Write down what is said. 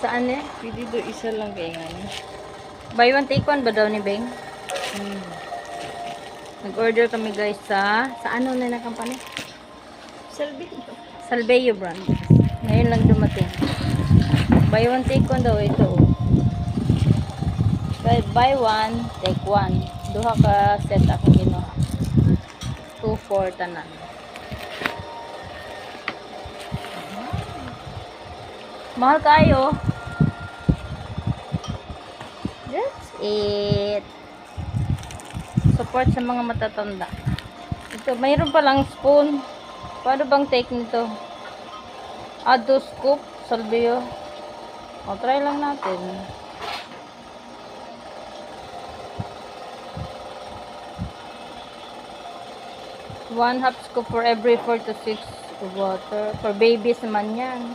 Saan eh? Pwede do isa lang kay nga. Buy one take one ba daw ni Beng? Hmm. Nag-order kami guys sa ano na na company? Salbi. Salveyo brand. Ngayon lang dumating. Buy one take one daw ito. Oh. Buy one, take one. Duha ka set akong ginawa. 2 for tanan. Mahal kayo. That's it. Support sa mga matatanda. Ito, mayroon palang spoon. Paano bang take nito? Add to scoop, Salvio. O, try lang natin. One half scoop for every 4 to 6 of water. For babies naman yan.